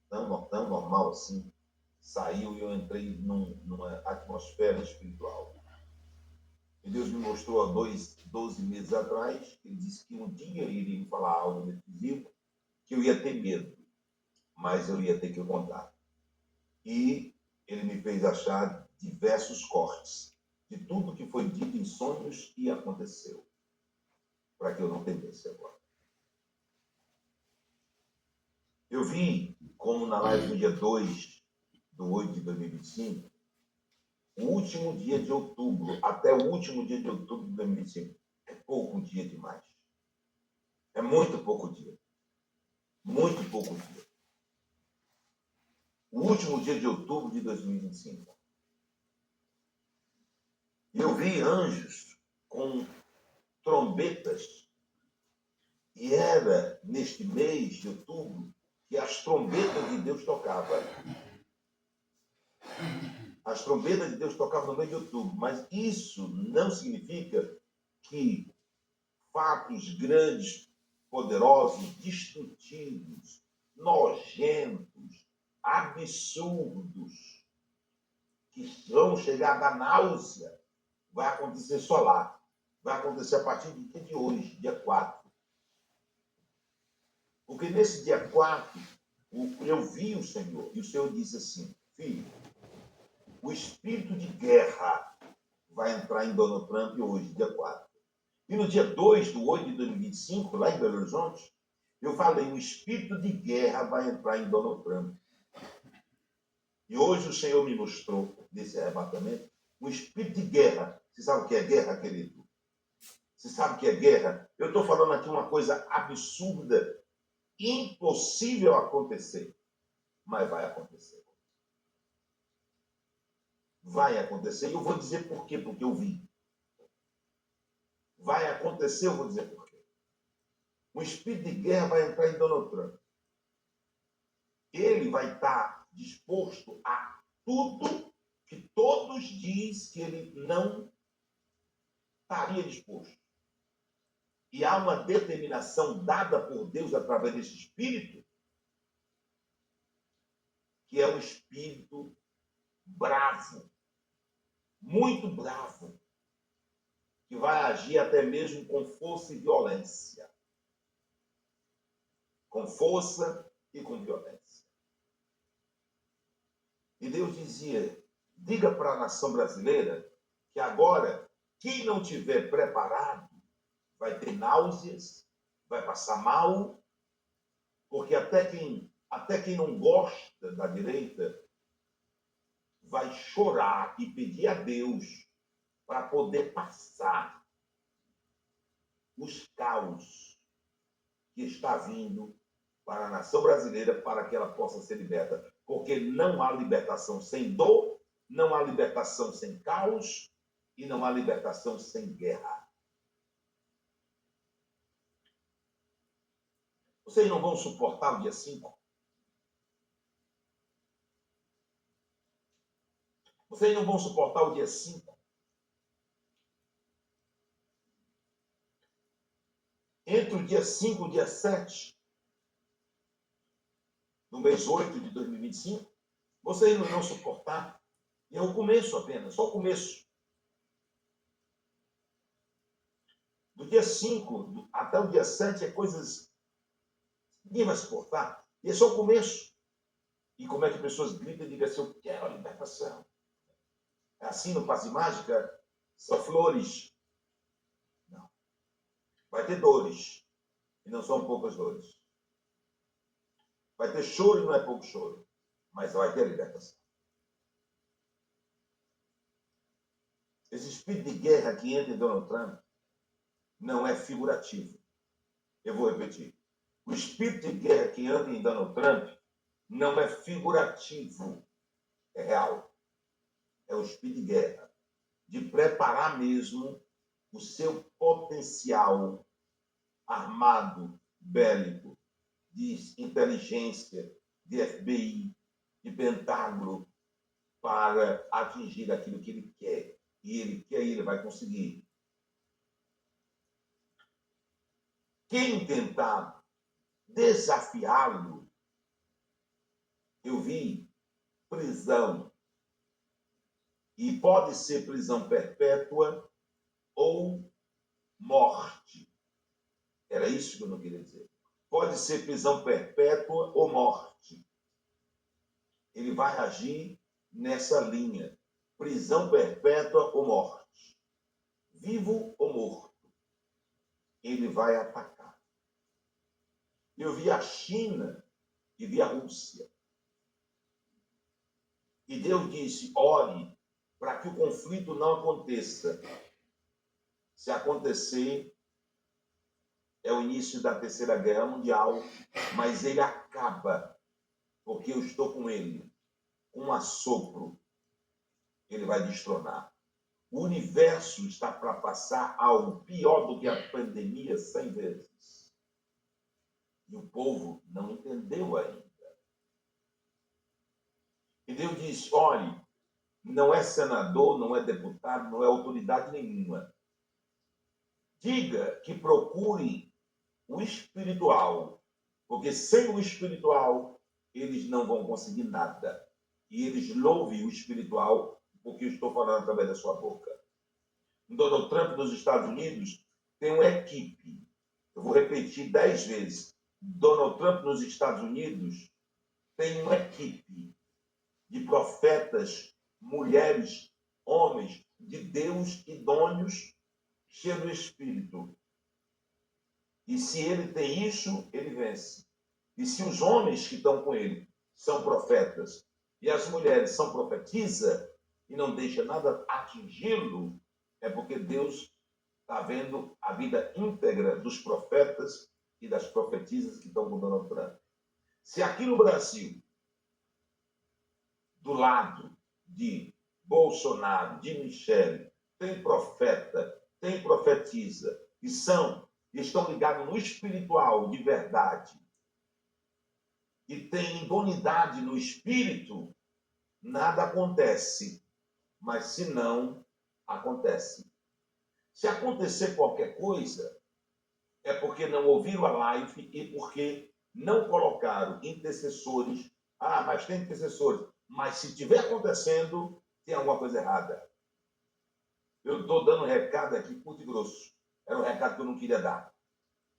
tão normal assim, saiu e eu entrei numa atmosfera espiritual. E Deus me mostrou há 12 meses atrás, ele disse que um dia ele iria me falar algo decisivo, que eu ia ter medo, mas eu ia ter que contar. E ele me fez achar diversos cortes de tudo que foi dito em sonhos e aconteceu, para que eu não temesse agora. Eu vi, como na live do dia 2 do 8 de 2025, o último dia de outubro, até o último dia de outubro de 2025, é pouco dia demais. É muito pouco dia. Muito pouco dia. O último dia de outubro de 2025. E eu vi anjos com trombetas. E era neste mês de outubro que as trombetas de Deus tocavam. As trombetas de Deus tocavam no mês de outubro. Mas isso não significa que fatos grandes, poderosos, destrutivos, nojentos, absurdos, que vão chegar a dar náusea, vai acontecer só lá. Vai acontecer a partir do dia de hoje, dia 4. Porque nesse dia 4, eu vi o Senhor, e o Senhor disse assim: filho, o espírito de guerra vai entrar em Donald Trump hoje, dia 4. E no dia 2 do 8 de 2025, lá em Belo Horizonte, eu falei: o espírito de guerra vai entrar em Donald Trump. E hoje o Senhor me mostrou, nesse arrebatamento, um espírito de guerra. Você sabe o que é guerra, querido? Você sabe o que é guerra? Eu estou falando aqui uma coisa absurda, impossível acontecer, mas vai acontecer. Vai acontecer. E eu vou dizer por quê, porque eu vi. Vai acontecer, eu vou dizer por quê. O espírito de guerra vai entrar em Donald Trump. Ele vai estar disposto a tudo que todos dizem que ele não estaria disposto. E há uma determinação dada por Deus através desse espírito, que é um espírito bravo, muito bravo, que vai agir até mesmo com força e violência. Com força e com violência. E Deus dizia: diga para a nação brasileira que agora, quem não tiver preparado, vai ter náuseas, vai passar mal, porque até quem não gosta da direita vai chorar e pedir a Deus para poder passar os caos que está vindo para a nação brasileira, para que ela possa ser liberta. Porque não há libertação sem dor, não há libertação sem caos e não há libertação sem guerra. Vocês não vão suportar o dia 5? Vocês não vão suportar o dia 5? Entre o dia 5 e o dia 7, no mês 8 de 2025, vocês não vão suportar. E é o começo apenas, só o começo. Do dia 5 até o dia 7 é coisas... Ninguém vai suportar. E é só o começo. E como é que pessoas gritam e digam assim: eu quero a libertação. É assim no passe mágica? Só flores? Não. Vai ter dores. E não são poucas dores. Vai ter choro e não é pouco choro. Mas vai ter libertação. Esse espírito de guerra que entra em Donald Trump não é figurativo. Eu vou repetir. O espírito de guerra que entra em Donald Trump não é figurativo. É real. É o espírito de guerra. De preparar mesmo o seu potencial armado, bélico, de inteligência, de FBI, de Pentágono, para atingir aquilo que ele quer. E ele quer e ele vai conseguir. Quem tentar desafiá-lo eu vi prisão. E pode ser prisão perpétua ou morte. Era isso que eu não queria dizer. Pode ser prisão perpétua ou morte. Ele vai agir nessa linha. Prisão perpétua ou morte. Vivo ou morto. Ele vai atacar. Eu vi a China e vi a Rússia. E Deus disse, ore para que o conflito não aconteça. Se acontecer, é o início da Terceira Guerra Mundial, mas ele acaba, porque eu estou com ele. Com um assopro, ele vai destronar. O universo está para passar algo pior do que a pandemia 100 vezes. E o povo não entendeu ainda. E Deus disse, olhe, não é senador, não é deputado, não é autoridade nenhuma. Diga que procure o espiritual, porque sem o espiritual, eles não vão conseguir nada. E eles louvem o espiritual, porque eu estou falando através da sua boca. Donald Trump nos Estados Unidos tem uma equipe. Eu vou repetir 10 vezes. Donald Trump nos Estados Unidos tem uma equipe de profetas, mulheres, homens de Deus idôneos, cheios do Espírito. E se ele tem isso, ele vence. E se os homens que estão com ele são profetas e as mulheres são profetisa e não deixa nada atingi-lo, é porque Deus está vendo a vida íntegra dos profetas e das profetisas que estão com Donald Trump. Se aqui no Brasil, do lado de Bolsonaro, de Michele, tem profeta, tem profetisa, e estão ligados no espiritual de verdade, e tem idoneidade no espírito, nada acontece. Mas se não, acontece. Se acontecer qualquer coisa, é porque não ouviram a live e porque não colocaram intercessores. Ah, mas tem intercessores. Mas se estiver acontecendo, tem alguma coisa errada. Eu estou dando um recado aqui, curto e grosso. Era um recado que eu não queria dar.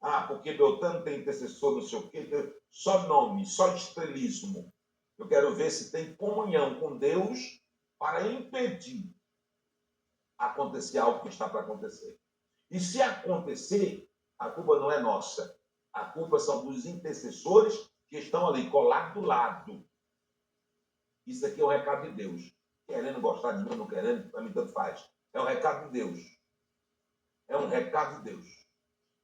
Ah, porque Beltrano tem intercessor, não sei o quê. Só nome, só estrelismo. Eu quero ver se tem comunhão com Deus para impedir acontecer algo que está para acontecer. E se acontecer, a culpa não é nossa. A culpa são dos intercessores que estão ali, colados do lado. Isso aqui é um recado de Deus. Querendo gostar de mim, não querendo, para mim tanto faz. É um recado de Deus. É um recado de Deus.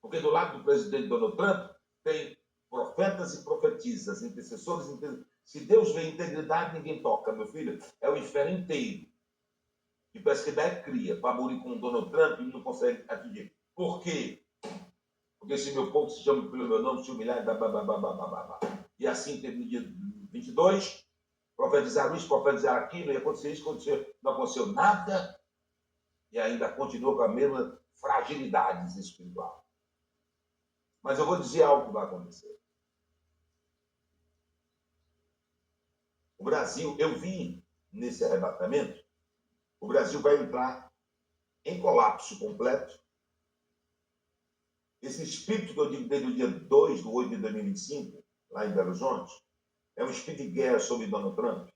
Porque do lado do presidente Donald Trump, tem profetas e profetisas, intercessores. Se Deus vê integridade, ninguém toca, meu filho. É o inferno inteiro. E parece que daí cria para morir com o Donald Trump e não consegue atingir. Por quê? Porque se meu povo se chama pelo meu nome, se humilhar, e assim teve no dia 22, profetizaram isso, profetizaram aquilo, e aconteceu isso, não aconteceu nada, e ainda continua com a mesma fragilidade espiritual. Mas eu vou dizer algo que vai acontecer. O Brasil, eu vi nesse arrebatamento, o Brasil vai entrar em colapso completo. Esse espírito que eu digo desde o dia 2 de 8 de 2025, lá em Belo Horizonte, é um espírito de guerra sobre Donald Trump.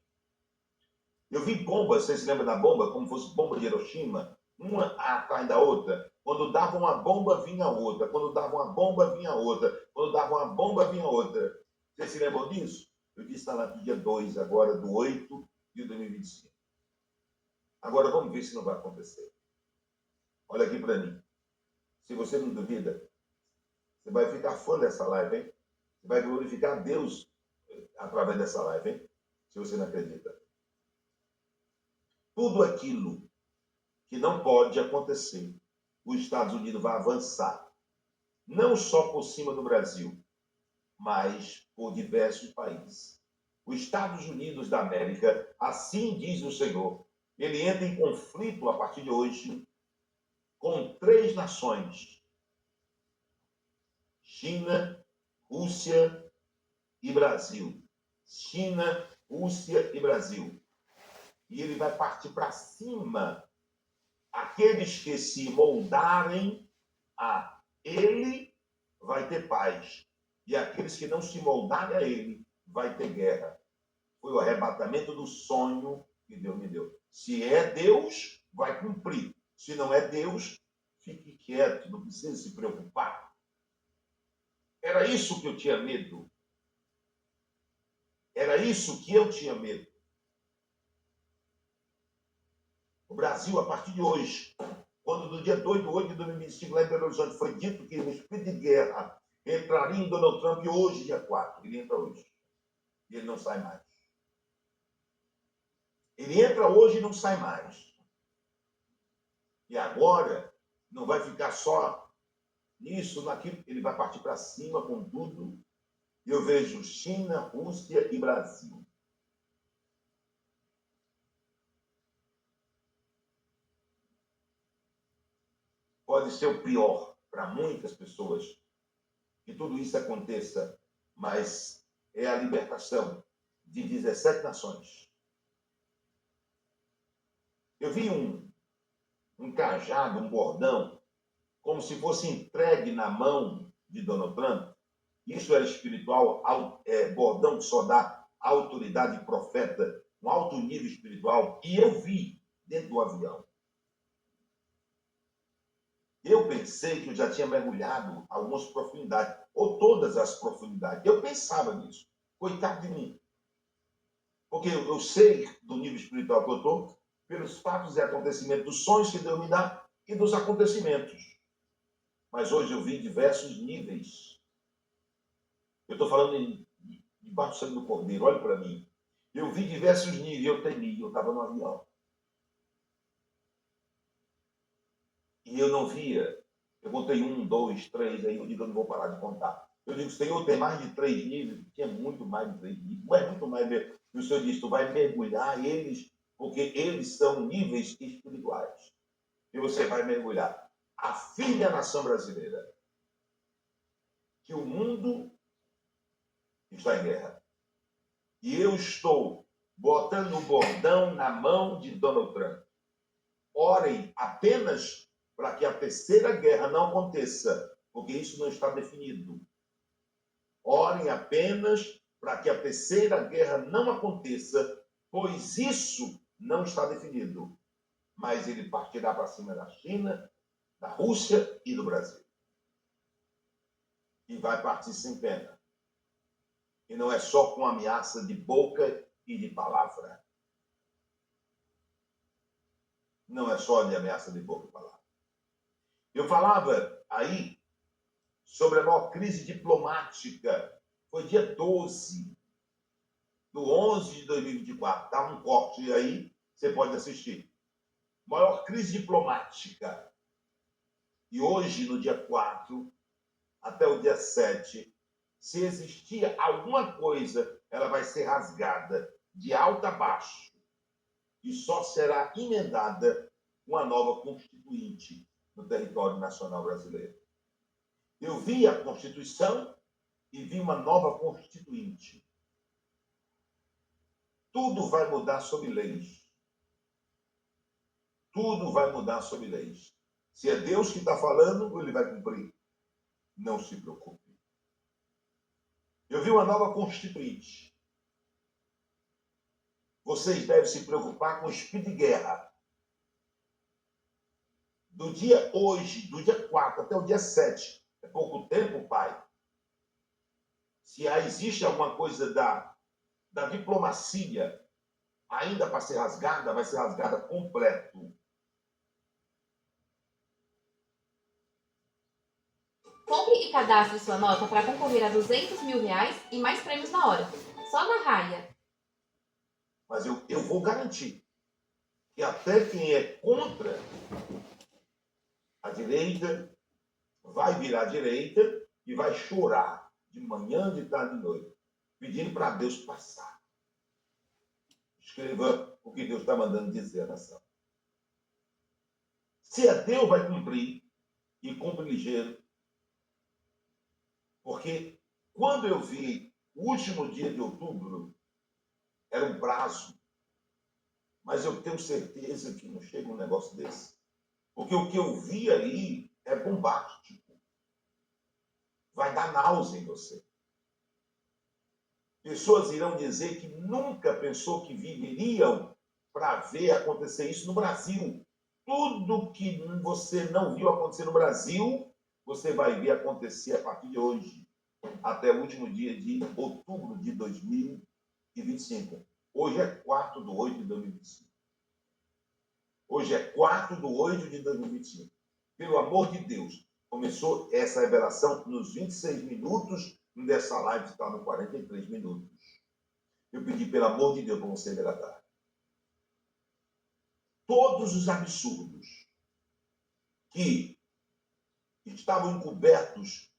Eu vi bombas, vocês se lembram da bomba? Como fosse bomba de Hiroshima, uma atrás da outra. Quando dava uma bomba, vinha outra. Quando dava uma bomba, vinha outra. Quando dava uma bomba, vinha outra. Vocês se lembram disso? Eu disse está lá no dia 2 agora, do 8 de 2025. Agora vamos ver se não vai acontecer. Olha aqui para mim. Se você não duvida, você vai ficar fã dessa live, hein? Você vai glorificar Deus através dessa live, hein? Se você não acredita. Tudo aquilo que não pode acontecer, os Estados Unidos vai avançar. Não só por cima do Brasil, mas por diversos países. Os Estados Unidos da América, assim diz o Senhor, ele entra em conflito a partir de hoje com 3 nações: China, Rússia e Brasil. China, Rússia e Brasil. E ele vai partir para cima. Aqueles que se moldarem a ele, vai ter paz. E aqueles que não se moldarem a ele, vai ter guerra. Foi o arrebatamento do sonho que Deus me deu. Se é Deus, vai cumprir. Se não é Deus, fique quieto, não precisa se preocupar. Era isso que eu tinha medo. Era isso que eu tinha medo. O Brasil, a partir de hoje, quando no dia 2 de 8 de 2025, lá em Belo Horizonte, foi dito que o espírito de guerra entraria em Donald Trump hoje, dia 4. Ele entra hoje. E ele não sai mais. Ele entra hoje e não sai mais. E agora, não vai ficar só nisso, naquilo. Ele vai partir para cima com tudo. E eu vejo China, Rússia e Brasil. Pode ser o pior para muitas pessoas que tudo isso aconteça, mas é a libertação de 17 nações. Eu vi um cajado, um bordão, como se fosse entregue na mão de Donald Trump. Isso era espiritual, bordão que só dá autoridade profeta, um alto nível espiritual. E eu vi dentro do avião. Eu pensei que eu já tinha mergulhado algumas profundidades, ou todas as profundidades. Eu pensava nisso. Coitado de mim. Porque eu sei do nível espiritual que eu estou, pelos fatos e acontecimentos, dos sonhos que Deus me dá e dos acontecimentos. Mas hoje eu vi diversos níveis. Eu estou falando debaixo do sangue do Cordeiro, olha para mim. Eu vi diversos níveis, eu temi, eu estava no avião. E eu não via. Eu contei 1, 2, 3, aí eu digo, eu não vou parar de contar. Eu digo, Senhor, tem mais de 3 níveis? Tinha muito mais de 3 níveis. Não é muito mais mesmo. E o Senhor diz, tu vai mergulhar eles, porque eles são níveis espirituais. E você vai mergulhar. Afirme a nação brasileira que o mundo está em guerra. E eu estou botando o bordão na mão de Donald Trump. Orem apenas para que a terceira guerra não aconteça, porque isso não está definido. Orem apenas para que a terceira guerra não aconteça, pois isso não está definido. Mas ele partirá para cima da China, da Rússia e do Brasil. E vai partir sem pena. E não é só com ameaça de boca e de palavra. Não é só de ameaça de boca e palavra. Eu falava aí sobre a maior crise diplomática. Foi dia 12 do 11 de 2024. Está um corte aí, você pode assistir. Maior crise diplomática. E hoje, no dia 4, até o dia 7, se existia alguma coisa, ela vai ser rasgada de alto a baixo. E só será emendada uma nova constituinte no território nacional brasileiro. Eu vi a Constituição e vi uma nova constituinte. Tudo vai mudar sob leis. Tudo vai mudar sob leis. Se é Deus que está falando, ele vai cumprir. Não se preocupe. Eu vi uma nova constituinte. Vocês devem se preocupar com o espírito de guerra. Do dia hoje, do dia 4 até o dia 7, é pouco tempo, pai. Se existe alguma coisa da diplomacia ainda para ser rasgada, vai ser rasgada completo. Compre e cadastre sua nota para concorrer a R$200 mil e mais prêmios na hora. Só na Raia. Mas eu vou garantir que até quem é contra a direita vai virar direita e vai chorar de manhã, de tarde e de noite, pedindo para Deus passar. Escreva o que Deus está mandando dizer à nação. Se é Deus, vai cumprir, e cumpre ligeiro. Porque quando eu vi o último dia de outubro, Era um prazo. Mas eu tenho certeza que não chega um negócio desse. Porque o que eu vi ali é bombástico. Vai dar náusea em você. Pessoas irão dizer que nunca pensou que viveriam para ver acontecer isso no Brasil. Tudo que você não viu acontecer no Brasil, você vai ver acontecer a partir de hoje, até o último dia de outubro de 2025. Hoje é 4/8/2025. Hoje é 4/8/2025. Pelo amor de Deus, começou essa revelação nos 26 minutos dessa live, que está no 43 minutos. Eu pedi, pelo amor de Deus, para você delatar. Todos os absurdos que estavam encobertos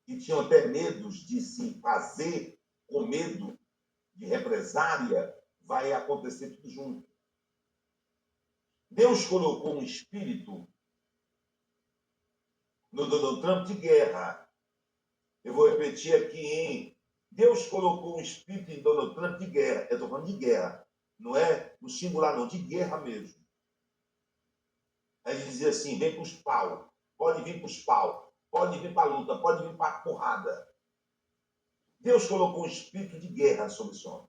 e tinham até medos de se fazer com medo de represária, vai acontecer tudo junto. Deus colocou um espírito no Donald Trump de guerra. Eu vou repetir aqui, hein? Deus colocou um espírito em Donald Trump de guerra. Eu estou falando de guerra. Não é no singular, não. De guerra mesmo. Aí ele dizia assim, vem para os pau. Pode vir para os pau. Pode vir para a luta. Pode vir para a porrada. Deus colocou um espírito de guerra sobre esse homem.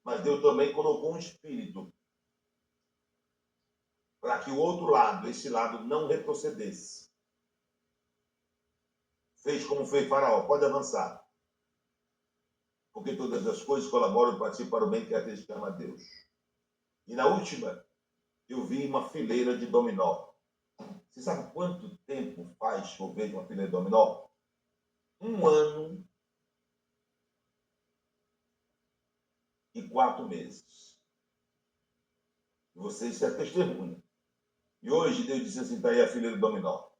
Mas Deus também colocou um espírito para que o outro lado, esse lado, não retrocedesse. Fez como fez Faraó. Pode avançar. Porque todas as coisas colaboram para ti, para o bem que aqueles que amam a Deus. E na última, eu vi uma fileira de dominó. Você sabe quanto tempo faz chover de uma fileira de dominó? 1 ano e 4 meses. E você, isso é testemunho. E hoje Deus disse assim, está aí a fileira de dominó.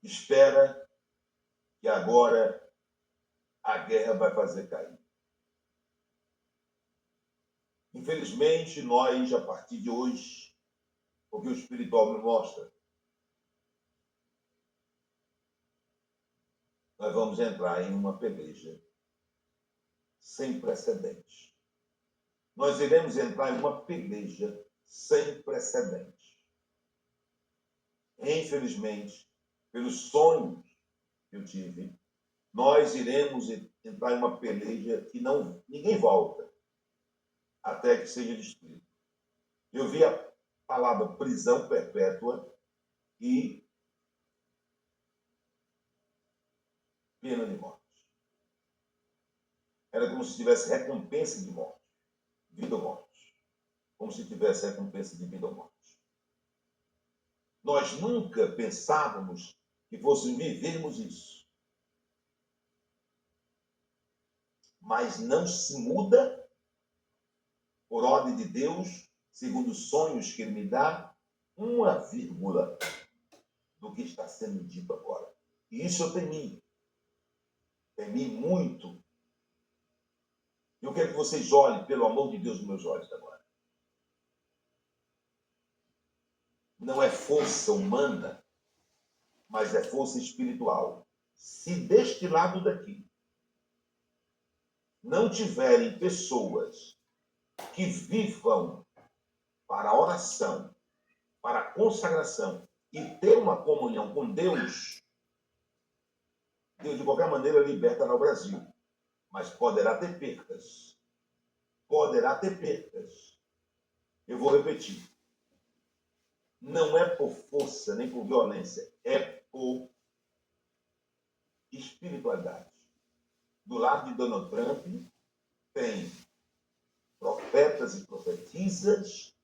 Espera que agora a guerra vai fazer cair. Infelizmente, nós, a partir de hoje, porque o espiritual me mostra, nós vamos entrar em uma peleja sem precedentes. Nós iremos entrar em uma peleja sem precedentes. Infelizmente, pelos sonhos que eu tive, nós iremos entrar em uma peleja que ninguém volta até que seja destruído. Eu vi a palavra prisão perpétua e pena de morte. Era como se tivesse recompensa de morte, vida ou morte. Como se tivesse recompensa de vida ou morte. Nós nunca pensávamos que fôssemos vivermos isso. Mas não se muda, por ordem de Deus, segundo os sonhos que Ele me dá, 1 vírgula do que está sendo dito agora. E isso eu temi. Temi muito. Eu quero que vocês olhem, pelo amor de Deus, nos meus olhos agora. Não é força humana, mas é força espiritual. Se deste lado daqui não tiverem pessoas que vivam para a oração, para a consagração e ter uma comunhão com Deus, Deus de qualquer maneira libertará o Brasil. Mas poderá ter percas. Poderá ter percas. Eu vou repetir. Não é por força nem por violência, é por espiritualidade. Do lado de Donald Trump, tem profetas e profetisas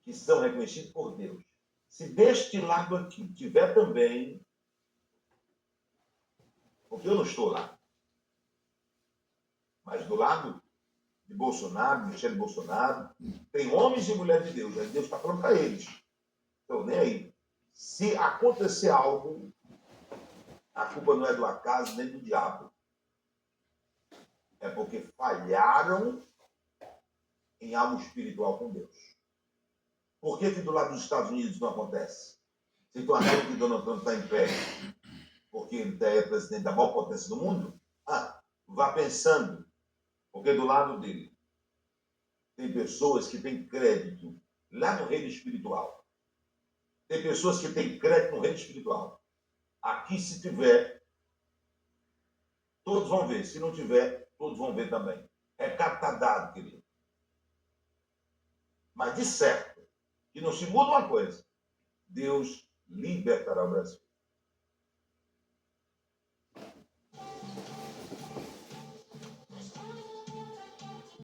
que são reconhecidos por Deus. Se deste lado aqui tiver também, porque eu não estou lá, mas do lado de Bolsonaro, Michele Bolsonaro, tem homens e mulheres de Deus. Deus está falando para eles. Então, nem aí. Se acontecer algo, a culpa não é do acaso nem do diabo. É porque falharam em algo espiritual com Deus. Por que do lado dos Estados Unidos não acontece? Se estão achando que Donald Trump está em pé porque ele é presidente da maior potência do mundo, vá pensando Porque do lado dele tem pessoas que têm crédito lá no reino espiritual. Tem pessoas que têm crédito no reino espiritual. Aqui, se tiver, todos vão ver. Se não tiver, todos vão ver também. Recado está dado, querido. Mas de certo, que não se muda uma coisa. Deus libertará o Brasil.